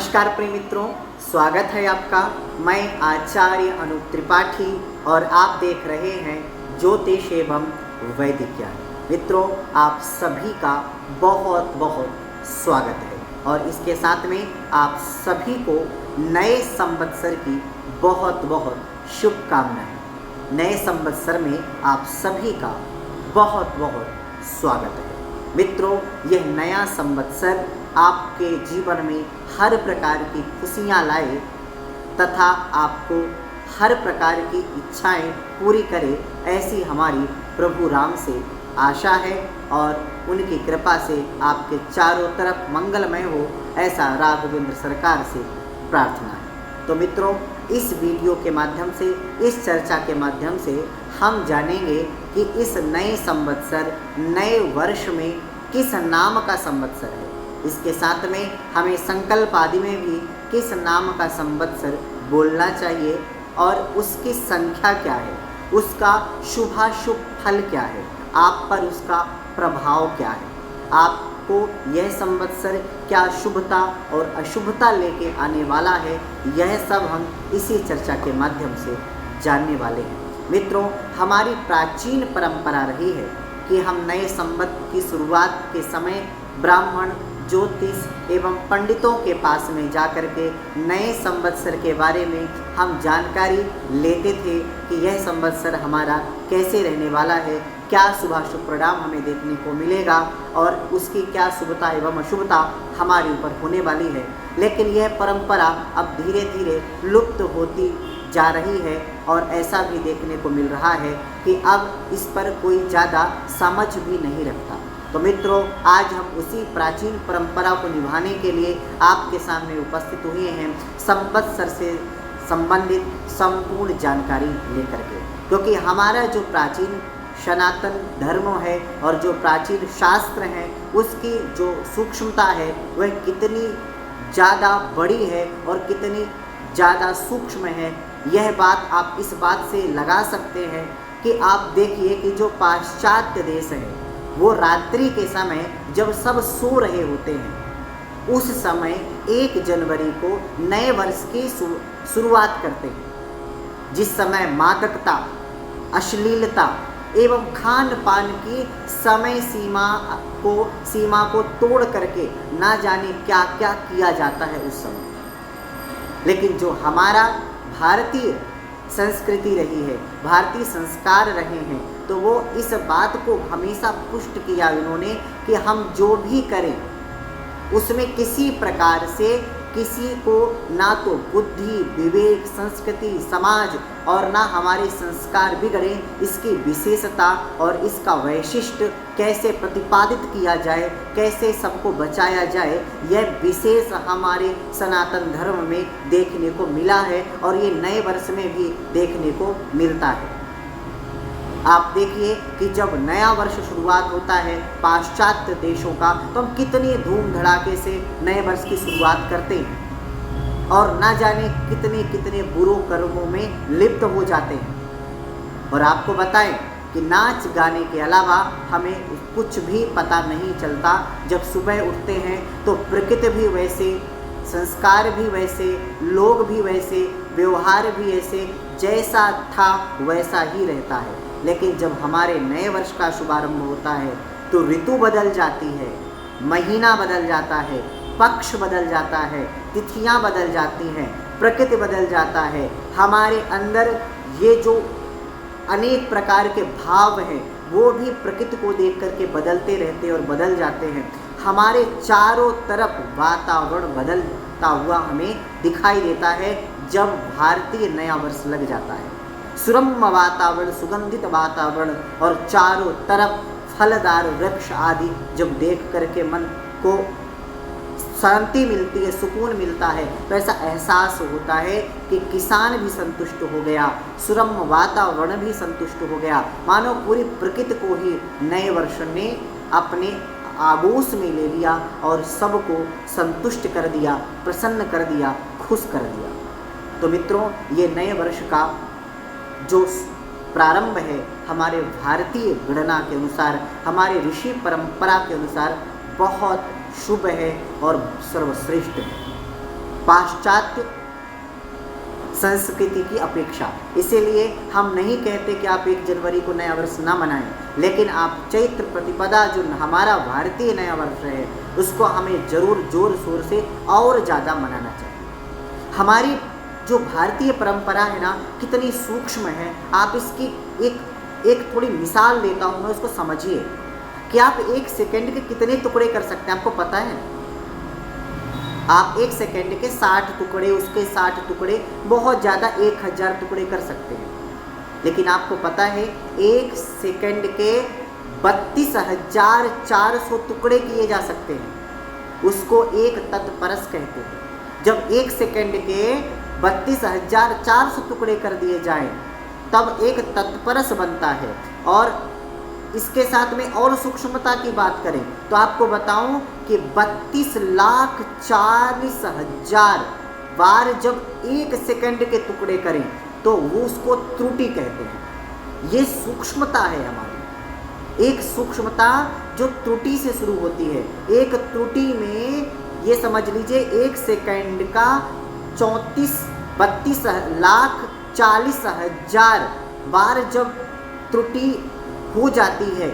नमस्कार प्रिय मित्रों, स्वागत है आपका। मैं आचार्य अनूप त्रिपाठी और आप देख रहे हैं ज्योतिष एवं वैदिक ज्ञान। मित्रों, आप सभी का बहुत बहुत स्वागत है और इसके साथ में आप सभी को नए संवत्सर की बहुत बहुत शुभकामनाएं। नए संवत्सर में आप सभी का बहुत बहुत स्वागत है। मित्रों, यह नया संवत्सर आपके जीवन में हर प्रकार की खुशियाँ लाए तथा आपको हर प्रकार की इच्छाएं पूरी करे, ऐसी हमारी प्रभु राम से आशा है और उनकी कृपा से आपके चारों तरफ मंगलमय हो, ऐसा राघवेंद्र सरकार से प्रार्थना है। तो मित्रों, इस वीडियो के माध्यम से, इस चर्चा के माध्यम से हम जानेंगे कि इस नए संवत्सर, नए वर्ष में किस नाम का संवत्सर है। इसके साथ में हमें संकल्प आदि में भी किस नाम का संवत्सर बोलना चाहिए और उसकी संख्या क्या है, उसका शुभाशुभ फल क्या है, आप पर उसका प्रभाव क्या है, आपको यह संवत्सर क्या शुभता और अशुभता लेके आने वाला है, यह सब हम इसी चर्चा के माध्यम से जानने वाले हैं। मित्रों, हमारी प्राचीन परंपरा रही है कि हम नए संवत की शुरुआत के समय ब्राह्मण, ज्योतिष एवं पंडितों के पास में जाकर के नए संवत्सर के बारे में हम जानकारी लेते थे कि यह संवत्सर हमारा कैसे रहने वाला है, क्या शुभाशुभ परिणाम हमें देखने को मिलेगा और उसकी क्या शुभता एवं अशुभता हमारे ऊपर होने वाली है। लेकिन यह परंपरा अब धीरे धीरे लुप्त होती जा रही है और ऐसा भी देखने को मिल रहा है कि अब इस पर कोई ज़्यादा समझ भी नहीं रखता। तो मित्रों, आज हम उसी प्राचीन परंपरा को निभाने के लिए आपके सामने उपस्थित हुए हैं, संवत्सर से संबंधित संपूर्ण जानकारी लेकर के। क्योंकि हमारा जो प्राचीन सनातन धर्म है और जो प्राचीन शास्त्र हैं, उसकी जो सूक्ष्मता है वह कितनी ज़्यादा बड़ी है और कितनी ज़्यादा सूक्ष्म है, यह बात आप इस बात से लगा सकते हैं कि आप देखिए कि जो पाश्चात्य देश है वो रात्रि के समय जब सब सो रहे होते हैं, उस समय 1 जनवरी को नए वर्ष की शुरुआत करते हैं, जिस समय मादकता, अश्लीलता एवं खान पान की समय सीमा को तोड़ करके ना जाने क्या क्या किया जाता है उस समय। लेकिन जो हमारा भारतीय संस्कृति रही है, भारतीय संस्कार रहे हैं, तो वो इस बात को हमेशा पुष्ट किया उन्होंने कि हम जो भी करें उसमें किसी प्रकार से किसी को ना तो बुद्धि, विवेक, संस्कृति, समाज और ना हमारे संस्कार बिगड़े, इसकी विशेषता और इसका वैशिष्ट कैसे प्रतिपादित किया जाए, कैसे सबको बचाया जाए, यह विशेष हमारे सनातन धर्म में देखने को मिला है और ये नए वर्ष में भी देखने को मिलता है। आप देखिए कि जब नया वर्ष शुरुआत होता है पाश्चात्य देशों का, तो हम कितनी धूम धड़ाके से नए वर्ष की शुरुआत करते हैं और ना जाने कितने कितने बुरे कर्मों में लिप्त हो जाते हैं। और आपको बताएं कि नाच गाने के अलावा हमें कुछ भी पता नहीं चलता। जब सुबह उठते हैं तो प्रकृति भी वैसे, संस्कार भी वैसे, लोग भी वैसे, व्यवहार भी ऐसे, जैसा था वैसा ही रहता है। लेकिन जब हमारे नए वर्ष का शुभारंभ होता है तो ऋतु बदल जाती है, महीना बदल जाता है, पक्ष बदल जाता है, तिथियां बदल जाती हैं, प्रकृति बदल जाता है, हमारे अंदर ये जो अनेक प्रकार के भाव हैं वो भी प्रकृति को देख करके बदलते रहते और बदल जाते हैं। हमारे चारों तरफ वातावरण बदलता हुआ हमें दिखाई देता है जब भारतीय नया वर्ष लग जाता है। सुरम्य वातावरण, सुगंधित वातावरण और चारों तरफ फलदार वृक्ष आदि जब देख करके मन को शांति मिलती है, सुकून मिलता है, तो ऐसा एहसास होता है कि किसान भी संतुष्ट हो गया, सुरम्य वातावरण भी संतुष्ट हो गया, मानो पूरी प्रकृति को ही नए वर्ष ने अपने आगोश में ले लिया और सबको संतुष्ट कर दिया, प्रसन्न कर दिया, खुश कर दिया। तो मित्रों, ये नए वर्ष का जो प्रारंभ है हमारे भारतीय गणना के अनुसार, हमारे ऋषि परंपरा के अनुसार बहुत शुभ है और सर्वश्रेष्ठ है। पाश्चात्य संस्कृति की अपेक्षा। इसीलिए हम नहीं कहते कि आप 1 जनवरी को नया वर्ष ना मनाएं, लेकिन आप चैत्र प्रतिपदा जो हमारा भारतीय नया वर्ष है उसको हमें ज़रूर ज़ोर शोर से और ज़्यादा मनाना चाहिए। हमारी जो भारतीय परंपरा है ना कितनी सूक्ष्म है, आप इसकी एक थोड़ी मिसाल देता हूँ मैं, उसको समझिए कि आप 1 सेकंड के कितने टुकड़े कर सकते हैं। आपको पता है आप 1 सेकंड के 60 टुकड़े, उसके 60 टुकड़े, बहुत ज़्यादा 1000 टुकड़े कर सकते हैं। लेकिन आपको पता है 1 सेकंड के 32,400 टुकड़े किए जा सकते हैं, उसको एक तत्परस कहते हैं। जब 1 सेकंड के 32,400 टुकड़े कर दिए जाएं तब एक तत्परस बनता है। और इसके साथ में और सूक्ष्मता की बात करें तो आपको बताऊं कि 32,40,000 बार जब 1 सेकंड के टुकड़े करें तो वो उसको त्रुटि कहते हैं। ये सूक्ष्मता है हमारी, एक सूक्ष्मता जो त्रुटि से शुरू होती है। एक त्रुटि में ये समझ लीजिए 1 सेकंड का 32,40,000 बार जब त्रुटि हो जाती है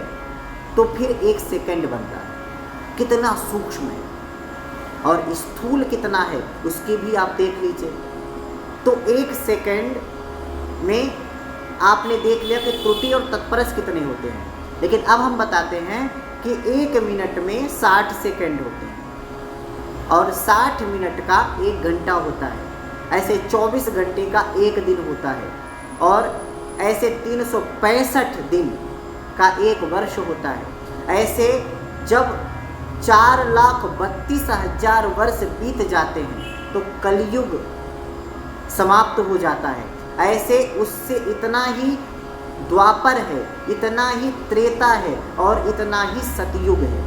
तो फिर 1 सेकंड बन रहा है। कितना सूक्ष्म है और स्थूल कितना है उसकी भी आप देख लीजिए। तो 1 सेकंड में आपने देख लिया कि त्रुटि और तत्परस कितने होते हैं। लेकिन अब हम बताते हैं कि 1 मिनट में 60 सेकंड होते हैं और 60 मिनट का 1 घंटा होता है। ऐसे 24 घंटे का 1 दिन होता है और ऐसे 365 दिन का 1 वर्ष होता है। ऐसे जब 4,32,000 वर्ष बीत जाते हैं तो कलयुग समाप्त हो जाता है। ऐसे उससे इतना ही द्वापर है, इतना ही त्रेता है और इतना ही सतयुग है।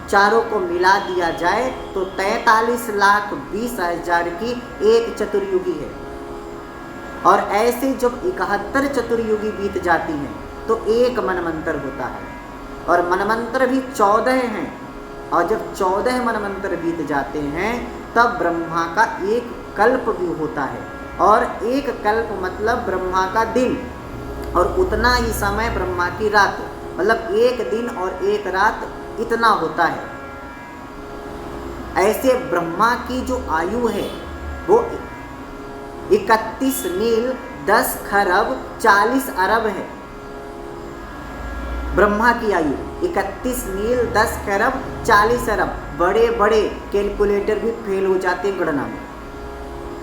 चारों को मिला दिया जाए तो 43,20,000 की एक चतुर्युगी है। और ऐसे जब 71 चतुर्युगी बीत जाती हैं तो 1 मनमंत्र होता है और मनमंत्र भी 14 हैं। और जब 14 मनमंत्र बीत जाते हैं तब ब्रह्मा का 1 कल्प भी होता है। और 1 कल्प मतलब ब्रह्मा का दिन और उतना ही समय ब्रह्मा की रात, मतलब 1 दिन और 1 रात इतना होता है। ऐसे ब्रह्मा की जो आयु है वो 31 नील 10 खरब 40 अरब है। ब्रह्मा की आयु 31 नील 10 खरब 40 अरब। बड़े बड़े कैलकुलेटर भी फेल हो जाते हैं गणना में।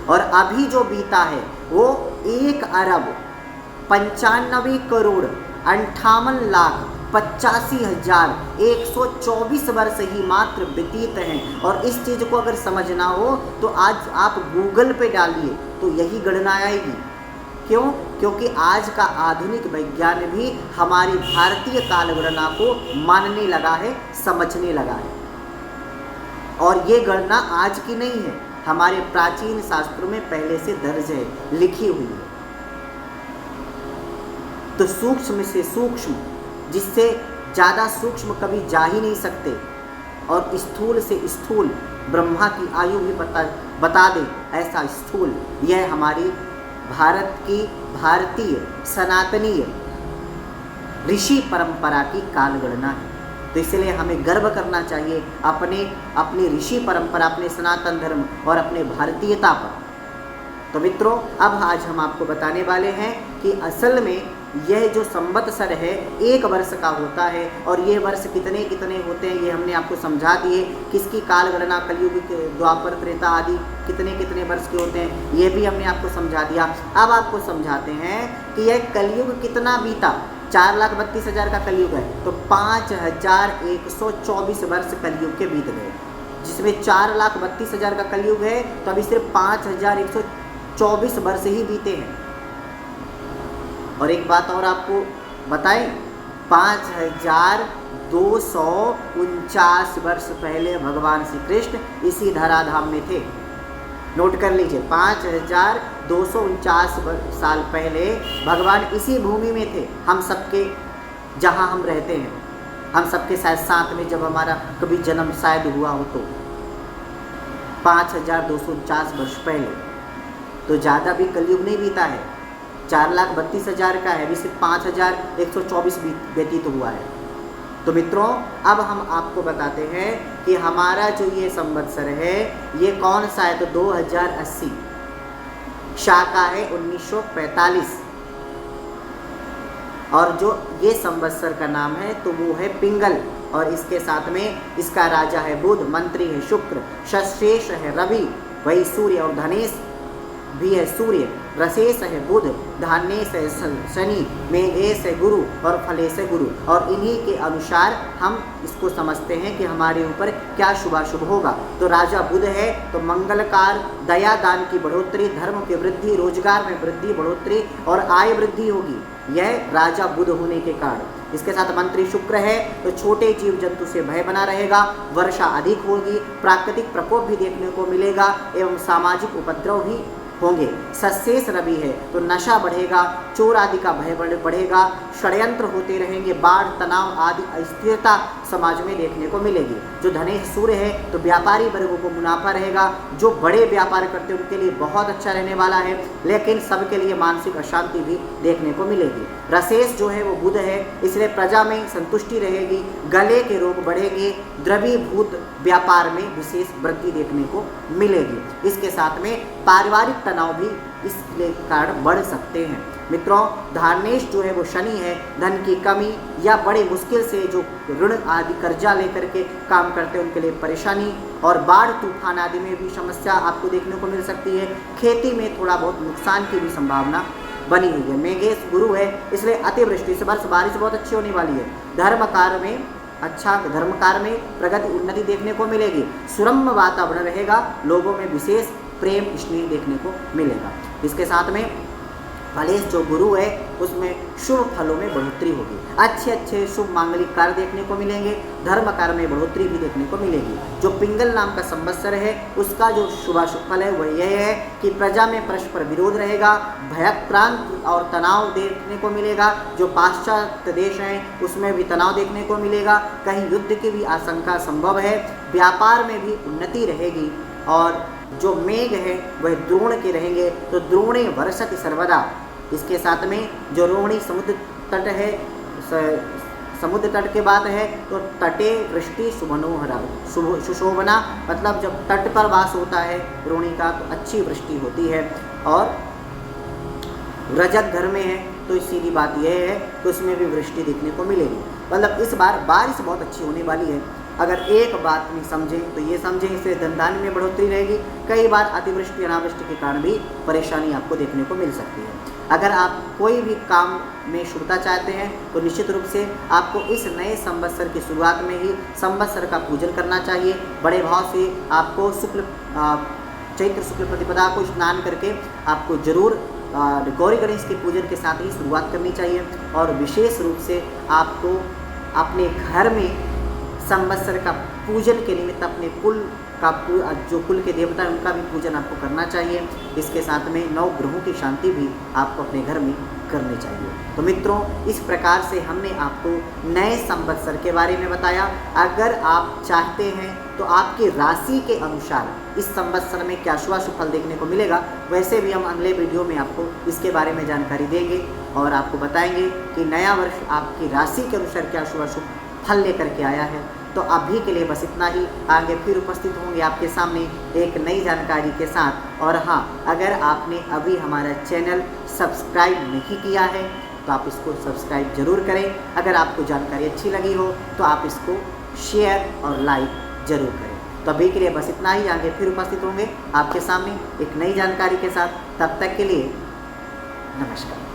और अभी जो बीता है वो 1 अरब 95 करोड़ 58,85,124 वर्ष ही मात्र व्यतीत हैं। और इस चीज़ को अगर समझना हो तो आज आप गूगल पे डालिए तो यही गणना आएगी। क्यों? क्योंकि आज का आधुनिक विज्ञान भी हमारी भारतीय काल गणना को मानने लगा है, समझने लगा है। और ये गणना आज की नहीं है, हमारे प्राचीन शास्त्रों में पहले से दर्ज है, लिखी हुई है। तो सूक्ष्म से सूक्ष्म, जिससे ज़्यादा सूक्ष्म कभी जा ही नहीं सकते, और स्थूल से स्थूल ब्रह्मा की आयु भी बता दे ऐसा स्थूल, यह हमारी भारत की भारतीय सनातनीय ऋषि परंपरा की कालगणना है। तो इसलिए हमें गर्व करना चाहिए अपनी ऋषि परंपरा, अपने सनातन धर्म और अपने भारतीयता पर। तो मित्रों, अब आज हम आपको बताने वाले हैं कि असल में यह जो संवत्सर है 1 वर्ष का होता है और ये वर्ष कितने कितने होते हैं ये हमने आपको समझा दिए। किसकी काल गणना, कलयुग, द्वापर, त्रेता आदि कितने कितने वर्ष के होते हैं ये भी हमने आपको समझा दिया। अब आपको समझाते हैं कि यह कलयुग कितना बीता। 4,32,000 का कलयुग है तो 5,124 वर्ष कलयुग के बीत गए, जिसमें 4,32,000 का कलयुग है तो अभी सिर्फ 5,124 वर्ष ही बीते हैं। और एक बात और आपको बताएं, 5,249 वर्ष पहले भगवान श्री कृष्ण इसी धराधाम में थे। नोट कर लीजिए, 5,249 साल पहले भगवान इसी भूमि में थे, हम सबके जहाँ हम रहते हैं, हम सबके शायद साथ में जब हमारा कभी जन्म शायद हुआ हो 5249 वर्ष पहले, तो ज़्यादा भी कलयुग नहीं बीता है, 4,32,000 का है, अभी सिर्फ 5,124 व्यतीत हुआ है। तो मित्रों अब हम आपको बताते हैं कि हमारा जो ये संवत्सर है ये कौन सा है, तो 2080, शाका है 1945, और जो ये संवत्सर का नाम है तो वो है पिंगल, और इसके साथ में इसका राजा है बुध, मंत्री है शुक्र, शशेष है रवि, वही सूर्य, और धनेश भी है सूर्य, रसेश है बुध, धान्येश है शनि, मेघेश है गुरु और फलेश है गुरु। और इन्हीं के अनुसार हम इसको समझते हैं कि हमारे ऊपर क्या शुभाशुभ होगा। तो राजा बुध है तो मंगलकार, दया दान की बढ़ोतरी, धर्म की वृद्धि, रोजगार में वृद्धि बढ़ोतरी और आय वृद्धि होगी, यह राजा बुध होने के कारण। इसके साथ मंत्री शुक्र है तो छोटे जीव जंतु से भय बना रहेगा, वर्षा अधिक होगी, प्राकृतिक प्रकोप भी देखने को मिलेगा एवं सामाजिक उपद्रव भी होंगे। सशेष रवि है तो नशा बढ़ेगा, चोर आदि का भय बढ़ेगा, षड्यंत्र होते रहेंगे, बाढ़, तनाव आदि अस्थिरता समाज में देखने को मिलेगी। जो धनेश सूर्य है तो व्यापारी वर्गों को मुनाफा रहेगा, जो बड़े व्यापार करते हैं उनके लिए बहुत अच्छा रहने वाला है, लेकिन सबके लिए मानसिक अशांति भी देखने को मिलेगी। रसेश जो है वो बुध है, इसलिए प्रजा में संतुष्टि रहेगी, गले के रोग बढ़ेंगे, द्रवीभूत व्यापार में विशेष वृद्धि देखने को मिलेगी। इसके साथ में पारिवारिक तनाव भी इसके कारण बढ़ सकते हैं। मित्रों धानेश जो है वो शनि है, धन की कमी या बड़े मुश्किल से जो ऋण आदि कर्जा लेकर के काम करते हैं उनके लिए परेशानी, और बाढ़ तूफान आदि में भी समस्या आपको देखने को मिल सकती है। खेती में थोड़ा बहुत नुकसान की भी संभावना बनी हुई है। मेघेश गुरु है इसलिए अतिवृष्टि, इस वर्ष बारिश बहुत अच्छी होने वाली है। धर्म कार्य में अच्छा, धर्म कार्य में प्रगति उन्नति देखने को मिलेगी, सुरम्य वातावरण रहेगा, लोगों में विशेष प्रेम स्नेह देखने को मिलेगा। इसके साथ में फलेश जो गुरु है उसमें शुभ फलों में बढ़ोतरी होगी, अच्छे अच्छे शुभ मांगलिक कार्य देखने को मिलेंगे, धर्म कार्य में बढ़ोतरी भी देखने को मिलेगी। जो पिंगल नाम का संवत्सर है उसका जो शुभाशुभ फल है वह यह है कि प्रजा में परस्पर विरोध रहेगा, भयक्रांत और तनाव देखने को मिलेगा। जो पाश्चात्य देश हैं उसमें भी तनाव देखने को मिलेगा, कहीं युद्ध की भी आशंका संभव है, व्यापार में भी उन्नति रहेगी। और जो मेघ है वह द्रोण के रहेंगे तो द्रोणे वर्षति सर्वदा। इसके साथ में जो रोहिणी समुद्र तट है, समुद्र तट के बाद है तो तटे वृष्टि सुमनोहरा, सुशोभना, मतलब जब तट पर वास होता है रोहिणी का तो अच्छी वृष्टि होती है। और रजत घर में है तो सीधी बात यह है कि उसमें भी वृष्टि देखने को मिलेगी, मतलब इस बार बारिश बहुत अच्छी होने वाली है। अगर एक बात नहीं समझें तो ये समझें इससे धनदान में बढ़ोतरी रहेगी, कई बार अतिवृष्टि अनावृष्टि के कारण भी परेशानी आपको देखने को मिल सकती है। अगर आप कोई भी काम में शुभता चाहते हैं तो निश्चित रूप से आपको इस नए संवत्सर की शुरुआत में ही संवत्सर का पूजन करना चाहिए। बड़े भाव से आपको चैत्र शुक्ल प्रतिपदा को स्नान करके आपको जरूर गौरी गणेश के पूजन के साथ ही शुरुआत करनी चाहिए। और विशेष रूप से आपको अपने घर में संवत्सर का पूजन के निमित्त अपने कुल का जो कुल के देवता हैं उनका भी पूजन आपको करना चाहिए। इसके साथ में 9 ग्रहों की शांति भी आपको अपने घर में करनी चाहिए। तो मित्रों इस प्रकार से हमने आपको नए संवत्सर के बारे में बताया। अगर आप चाहते हैं तो आपकी राशि के अनुसार इस संवत्सर में क्या शुभाशुभ फल देखने को मिलेगा, वैसे भी हम अगले वीडियो में आपको इसके बारे में जानकारी देंगे और आपको बताएंगे कि नया वर्ष आपकी राशि के अनुसार क्या शुभाशुभ फल लेकर के आया है। तो अभी के लिए बस इतना ही, आगे फिर उपस्थित होंगे आपके सामने एक नई जानकारी के साथ। और हाँ, अगर आपने अभी हमारा चैनल सब्सक्राइब नहीं किया है तो आप इसको सब्सक्राइब जरूर करें। अगर आपको जानकारी अच्छी लगी हो तो आप इसको शेयर और लाइक जरूर करें। तो अभी के लिए बस इतना ही, आगे फिर उपस्थित होंगे आपके सामने एक नई जानकारी के साथ। तब तक के लिए नमस्कार।